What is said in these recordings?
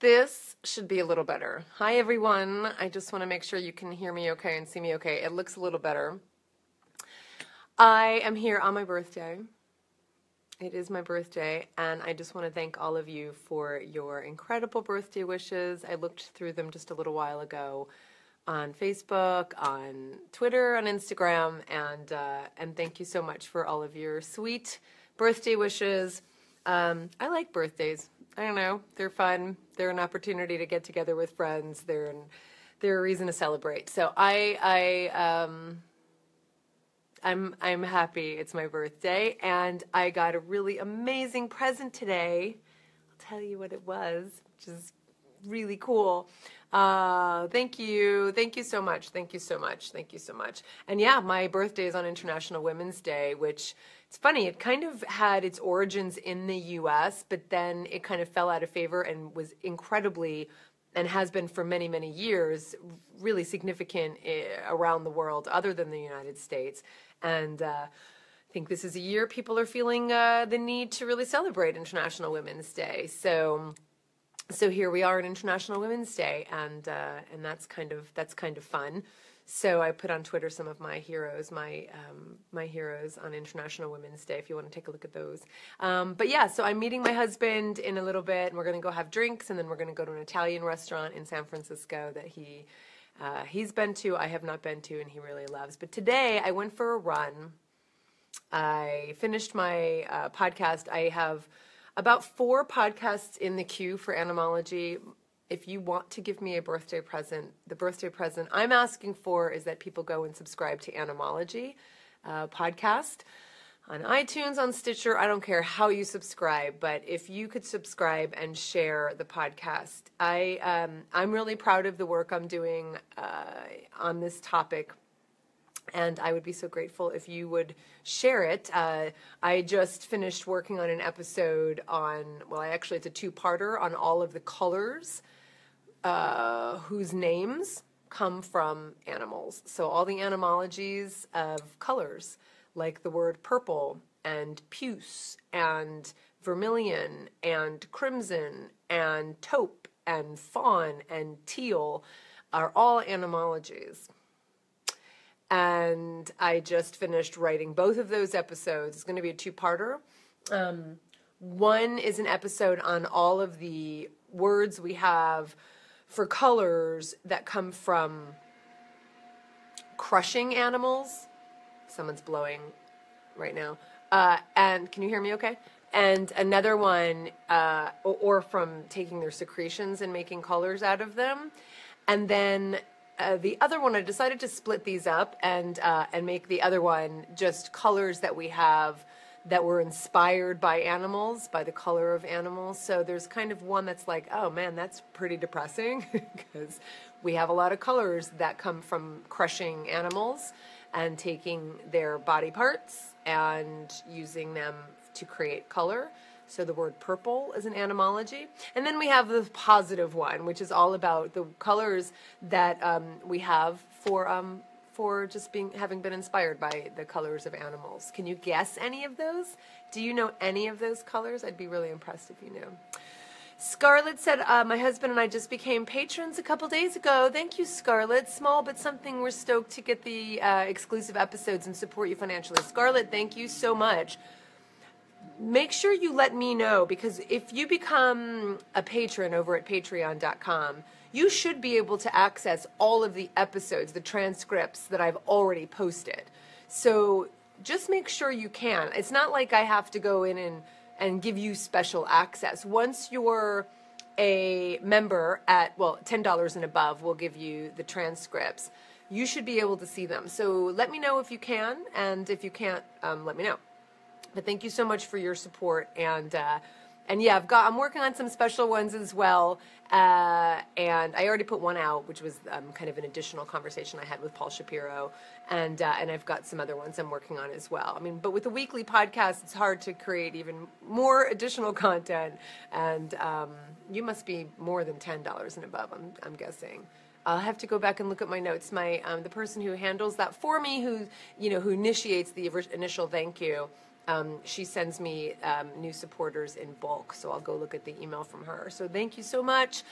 This should be a little better. Hi, everyone. I just want to make sure you can hear me okay and see me okay. It looks a little better. I am here on my birthday. It is my birthday, and I just want to thank all of you for your incredible birthday wishes. I looked through them just a little while ago on Facebook, on Twitter, on Instagram, and thank you so much for all of your sweet birthday wishes. I like birthdays. I don't know. They're fun. They're an opportunity to get together with friends. They're a reason to celebrate. So I'm happy it's my birthday, and I got a really amazing present today. I'll tell you what it was, which is really cool. Thank you so much. Thank you so much. Thank you so much. And yeah, my birthday is on International Women's Day, which it's funny. It kind of had its origins in the U.S., but then it kind of fell out of favor and was incredibly, and has been for many, many years, really significant around the world other than the United States. And I think this is a year people are feeling the need to really celebrate International Women's Day. So here we are on International Women's Day, and that's kind of fun. So I put on Twitter some of my heroes, my heroes on International Women's Day, if you want to take a look at those. But yeah, so I'm meeting my husband in a little bit, and we're going to go have drinks, and then we're going to go to an Italian restaurant in San Francisco that he's been to, I have not been to, and he really loves. But today I went for a run. I finished my podcast. I have about 4 podcasts in the queue for Animology. If you want to give me a birthday present, the birthday present I'm asking for is that people go and subscribe to Animology podcast on iTunes, on Stitcher. I don't care how you subscribe, but if you could subscribe and share the podcast. I'm really proud of the work I'm doing on this topic, and I would be so grateful if you would share it. I just finished working on an episode on, it's a 2-parter on all of the colors whose names come from animals. So all the etymologies of colors, like the word purple and puce and vermilion and crimson and taupe and fawn and teal, are all etymologies. And I just finished writing both of those episodes. It's going to be a 2-parter. One is an episode on all of the words we have for colors that come from crushing animals. Someone's blowing right now. And can you hear me okay? And another one, or from taking their secretions and making colors out of them. And then the other one, I decided to split these up and make the other one just colors that we have that were inspired by animals, by the color of animals. So there's kind of one that's like, oh man, that's pretty depressing because we have a lot of colors that come from crushing animals and taking their body parts and using them to create color. So the word purple is an etymology. And then we have the positive one, which is all about the colors that we have for just having been inspired by the colors of animals. Can you guess any of those? Do you know any of those colors? I'd be really impressed if you knew. Scarlett said, my husband and I just became patrons a couple days ago. Thank you, Scarlett. Small but something. We're stoked to get the exclusive episodes and support you financially. Scarlett, thank you so much. Make sure you let me know, because if you become a patron over at patreon.com, you should be able to access all of the episodes, the transcripts that I've already posted. So just make sure you can. It's not like I have to go in and give you special access. Once you're a member at, $10 and above, we'll give you the transcripts. You should be able to see them. So let me know if you can, and if you can't, let me know. But thank you so much for your support, and yeah, I'm working on some special ones as well, and I already put one out, which was kind of an additional conversation I had with Paul Shapiro, and I've got some other ones I'm working on as well. I mean, but with the weekly podcast, it's hard to create even more additional content, and you must be more than $10 and above, I'm guessing. I'll have to go back and look at my notes. My the person who handles that for me, who initiates the initial thank you, she sends me new supporters in bulk, so I'll go look at the email from her. So thank you so much.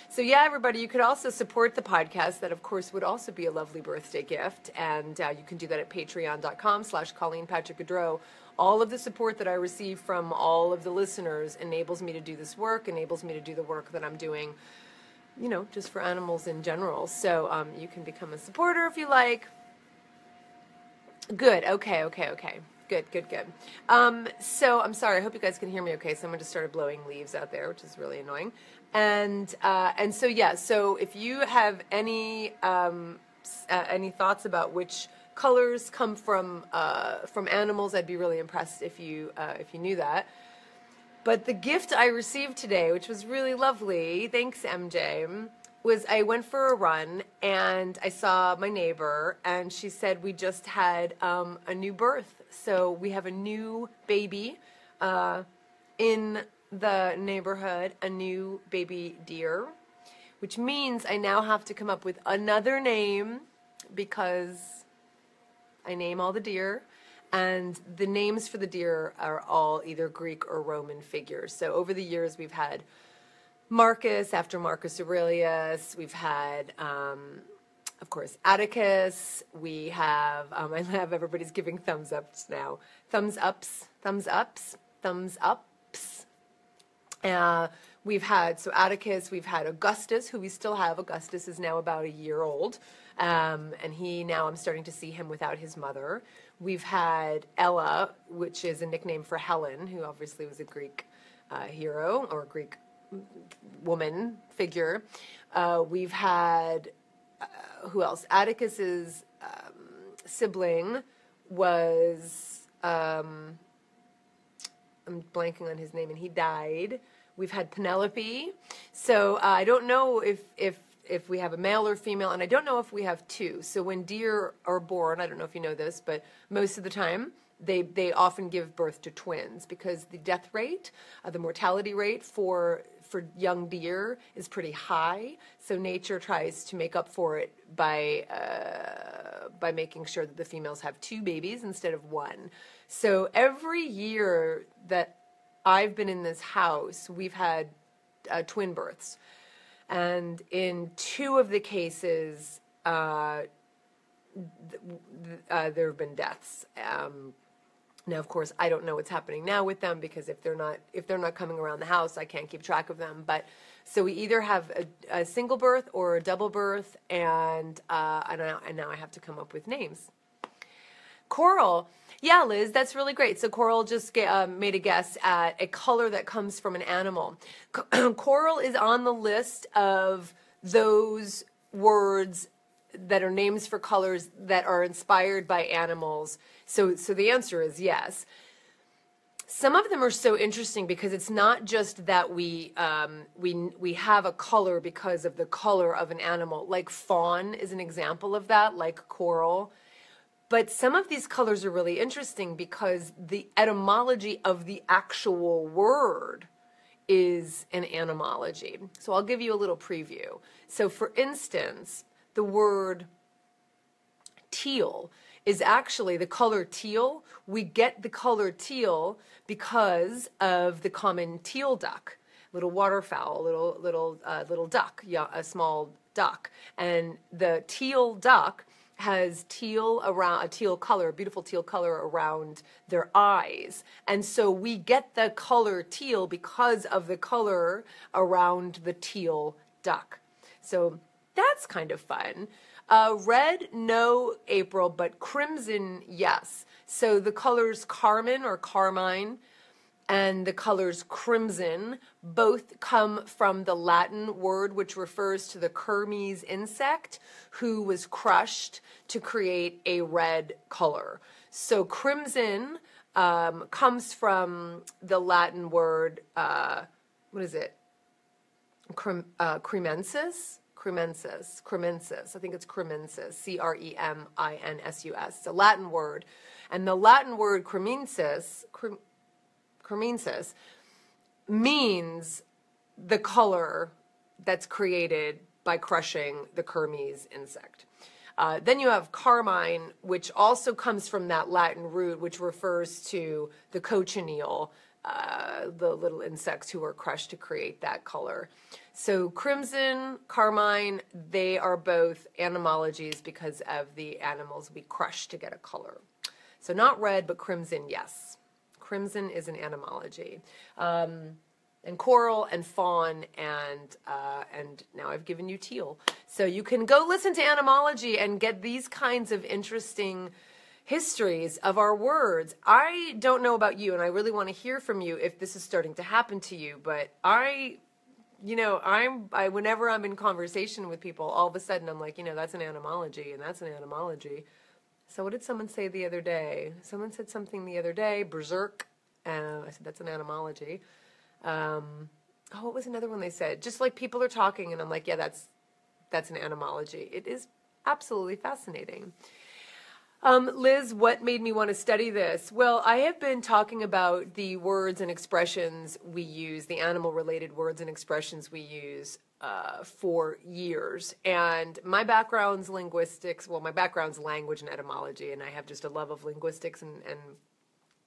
So yeah, everybody, you could also support the podcast. That, of course, would also be a lovely birthday gift, and you can do that at patreon.com/Colleen Patrick-Goudreau. All of the support that I receive from all of the listeners enables me to do this work, enables me to do the work that I'm doing, you know, just for animals in general. So you can become a supporter if you like. Good. Okay. Good. So I'm sorry. I hope you guys can hear me okay. Someone just started blowing leaves out there, which is really annoying. And so, yeah, so if you have any thoughts about which colors come from animals, I'd be really impressed if you knew that. But the gift I received today, which was really lovely, thanks MJ, was I went for a run and I saw my neighbor, and she said we just had a new birth. So we have a new baby in the neighborhood, a new baby deer, which means I now have to come up with another name because I name all the deer. And the names for the deer are all either Greek or Roman figures. So over the years, we've had Marcus after Marcus Aurelius. We've had, of course, Atticus. We have, I have everybody's giving thumbs ups now. Thumbs ups. We've had, so Atticus, we've had Augustus, who we still have. Augustus is now about a year old. And now I'm starting to see him without his mother. We've had Ella, which is a nickname for Helen, who obviously was a Greek hero or Greek woman figure. We've had, who else? Atticus's sibling was, I'm blanking on his name, and he died. We've had Penelope. So I don't know if we have a male or female, and I don't know if we have two. So when deer are born, I don't know if you know this, but most of the time they often give birth to twins because the death rate, the mortality rate for young deer is pretty high. So nature tries to make up for it by making sure that the females have two babies instead of one. So every year that I've been in this house, we've had twin births. And in two of the cases, there have been deaths. Now, of course, I don't know what's happening now with them because if they're not coming around the house, I can't keep track of them. But so we either have a single birth or a double birth, and now I have to come up with names. Coral. Yeah, Liz, that's really great. So Coral just made a guess at a color that comes from an animal. Coral is on the list of those words that are names for colors that are inspired by animals. So the answer is yes. Some of them are so interesting because it's not just that we have a color because of the color of an animal. Like fawn is an example of that, like coral. But some of these colors are really interesting because the etymology of the actual word is an animology. So I'll give you a little preview. So for instance, the word teal is actually the color teal. We get the color teal because of the common teal duck, little waterfowl, little duck, yeah, a small duck. And the teal duck has a teal color, beautiful teal color around their eyes. And so we get the color teal because of the color around the teal duck. So that's kind of fun. Red, no, April, but crimson, yes. So the colors carmine or carmine and the colors crimson both come from the Latin word which refers to the Kermes insect who was crushed to create a red color. So crimson comes from the Latin word, what is it? Cremensis? Cremensis. I think it's cremensis, Creminsus. It's a Latin word. And the Latin word cremensis means the color that's created by crushing the Kermes insect. Then you have carmine, which also comes from that Latin root, which refers to the cochineal, the little insects who are crushed to create that color. So crimson, carmine, they are both animologies because of the animals we crush to get a color. So not red, but crimson, yes. Crimson is an animology. And coral and fawn and now I've given you teal. So you can go listen to animology and get these kinds of interesting histories of our words. I don't know about you, and I really want to hear from you if this is starting to happen to you, but whenever I'm in conversation with people, all of a sudden I'm like, that's an animology and that's an animology. So what did someone say the other day? Someone said something the other day, berserk, and I said, that's an animology. What was another one they said? Just like people are talking and I'm like, yeah, that's an animology. It is absolutely fascinating. Liz, what made me want to study this? Well, I have been talking about the words and expressions we use, the animal-related words and expressions we use for years. And my background's linguistics. Well, my background's language and etymology, and I have just a love of linguistics and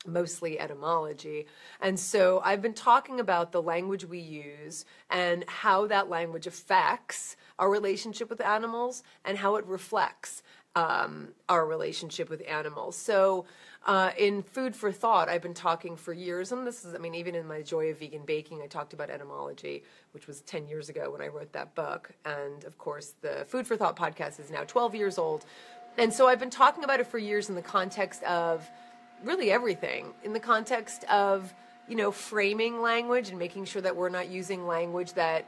mostly etymology. And so I've been talking about the language we use and how that language affects our relationship with animals and how it reflects our relationship with animals. So in Food for Thought, I've been talking for years, and this is, even in my Joy of Vegan Baking, I talked about etymology, which was 10 years ago when I wrote that book. And of course, the Food for Thought podcast is now 12 years old. And so I've been talking about it for years in the context of really everything, in the context of, framing language and making sure that we're not using language that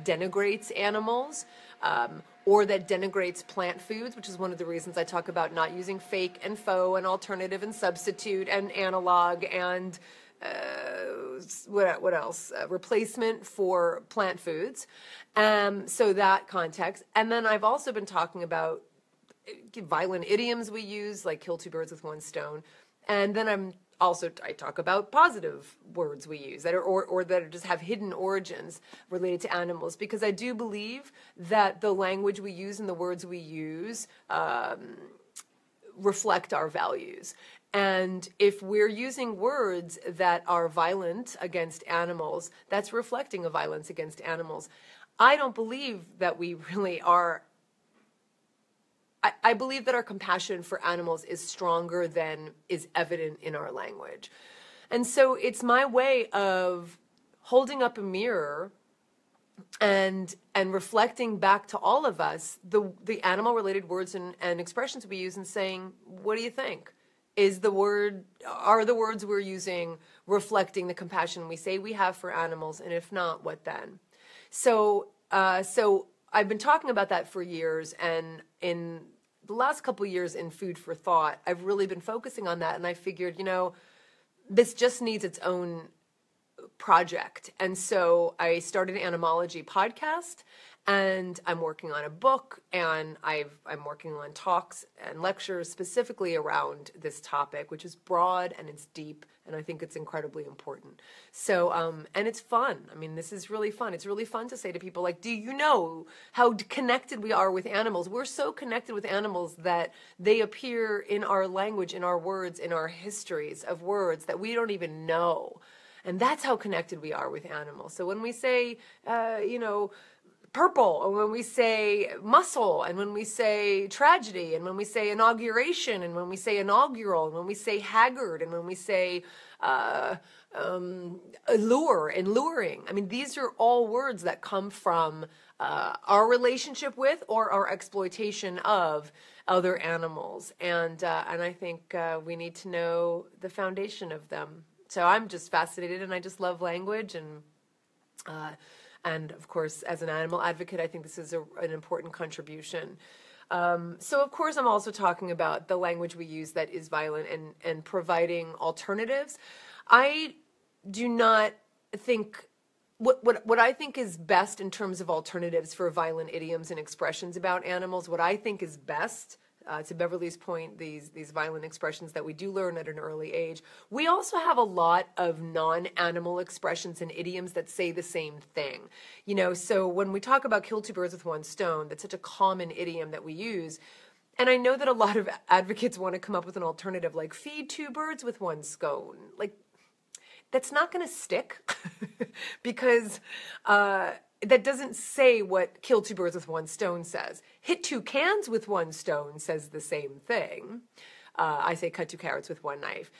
denigrates animals, or that denigrates plant foods, which is one of the reasons I talk about not using fake and faux and alternative and substitute and analog and what else? Replacement for plant foods. So that context. And then I've also been talking about violent idioms we use, like kill two birds with one stone. And then I talk about positive words we use that are, or that just have hidden origins related to animals, because I do believe that the language we use and the words we use reflect our values. And if we're using words that are violent against animals, that's reflecting a violence against animals. I don't believe that we really are. I believe that our compassion for animals is stronger than is evident in our language. And so it's my way of holding up a mirror and reflecting back to all of us the animal-related words and expressions we use and saying, what do you think? Are the words we're using reflecting the compassion we say we have for animals? And if not, what then? So I've been talking about that for years, and in the last couple of years in Food for Thought, I've really been focusing on that, and I figured, this just needs its own project. And so I started an animology podcast, and I'm working on a book, and I'm working on talks and lectures specifically around this topic, which is broad and it's deep, and I think it's incredibly important. So, and it's fun. This is really fun. It's really fun to say to people, like, do you know how connected we are with animals? We're so connected with animals that they appear in our language, in our words, in our histories of words that we don't even know. And that's how connected we are with animals. So when we say, purple, and when we say muscle, and when we say tragedy, and when we say inauguration, and when we say inaugural, and when we say haggard, and when we say allure and luring, these are all words that come from our relationship with or our exploitation of other animals, and I think we need to know the foundation of them. So I'm just fascinated, and I just love language, and of course, as an animal advocate, I think this is an important contribution. So of course, I'm also talking about the language we use that is violent and providing alternatives. I do not think what I think is best in terms of alternatives for violent idioms and expressions about animals. What I think is best, to Beverly's point, these violent expressions that we do learn at an early age. We also have a lot of non-animal expressions and idioms that say the same thing. So when we talk about kill two birds with one stone, that's such a common idiom that we use. And I know that a lot of advocates want to come up with an alternative, like feed two birds with one scone. Like, that's not going to stick because that doesn't say what kill two birds with one stone says. Hit two cans with one stone says the same thing. I say cut two carrots with one knife.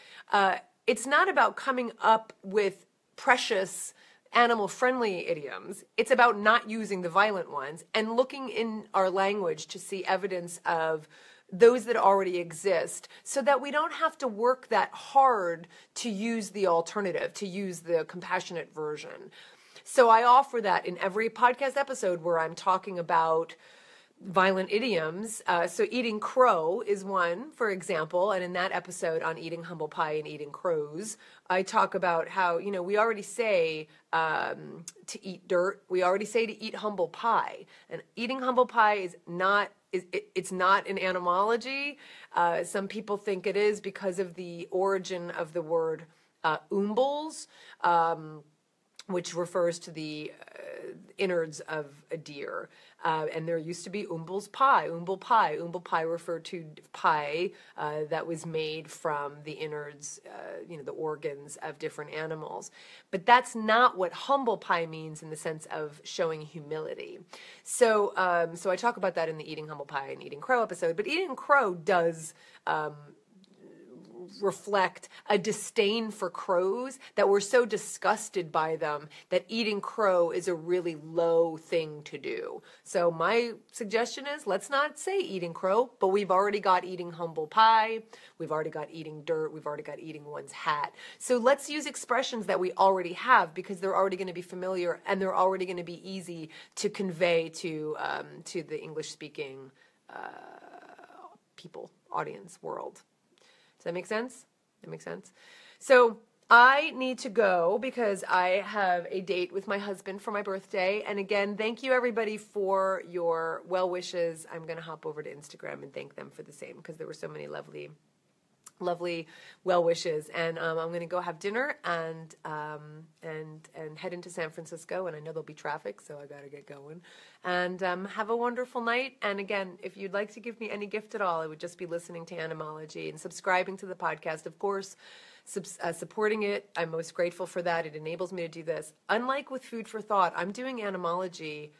It's not about coming up with precious animal-friendly idioms. It's about not using the violent ones and looking in our language to see evidence of those that already exist so that we don't have to work that hard to use the alternative, to use the compassionate version. So I offer that in every podcast episode where I'm talking about violent idioms. So eating crow is one, for example. And in that episode on eating humble pie and eating crows, I talk about how, we already say to eat dirt. We already say to eat humble pie. And eating humble pie is not, it's not an etymology. Some people think it is because of the origin of the word umbles, which refers to the innards of a deer. And there used to be umble pie. Umble pie referred to pie that was made from the innards, the organs of different animals. But that's not what humble pie means in the sense of showing humility. So I talk about that in the eating humble pie and eating crow episode. But eating crow does reflect a disdain for crows, that we're so disgusted by them that eating crow is a really low thing to do. So my suggestion is, let's not say eating crow, but we've already got eating humble pie, we've already got eating dirt, we've already got eating one's hat. So let's use expressions that we already have because they're already going to be familiar and they're already going to be easy to convey to the English-speaking people, audience, world. Does that make sense? That makes sense. So I need to go because I have a date with my husband for my birthday. And again, thank you everybody for your well wishes. I'm going to hop over to Instagram and thank them for the same because there were so many lovely well wishes. And I'm going to go have dinner and head into San Francisco. And I know there'll be traffic, so I got to get going. And have a wonderful night. And again, if you'd like to give me any gift at all, it would just be listening to Animology and subscribing to the podcast. Of course, supporting it. I'm most grateful for that. It enables me to do this. Unlike with Food for Thought, I'm doing Animology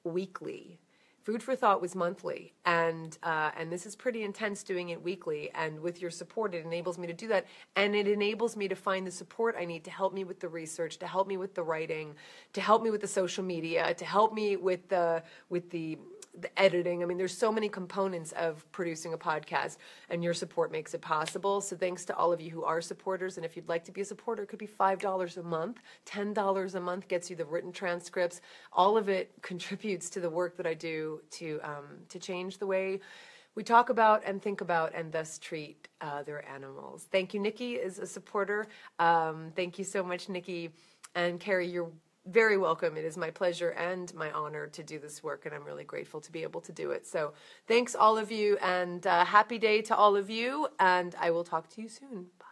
weekly. Food for Thought was monthly, and this is pretty intense doing it weekly. And with your support, it enables me to do that, and it enables me to find the support I need to help me with the research, to help me with the writing, to help me with the social media, to help me with the editing. I mean, there's so many components of producing a podcast, and your support makes it possible. So thanks to all of you who are supporters. And if you'd like to be a supporter, it could be $5 a month. $10 a month gets you the written transcripts. All of it contributes to the work that I do to change the way we talk about and think about and thus treat other animals. Thank you, Nikki is a supporter. Thank you so much, Nikki. And Carrie, you're very welcome. It is my pleasure and my honor to do this work, and I'm really grateful to be able to do it. So thanks all of you, and happy day to all of you, and I will talk to you soon. Bye.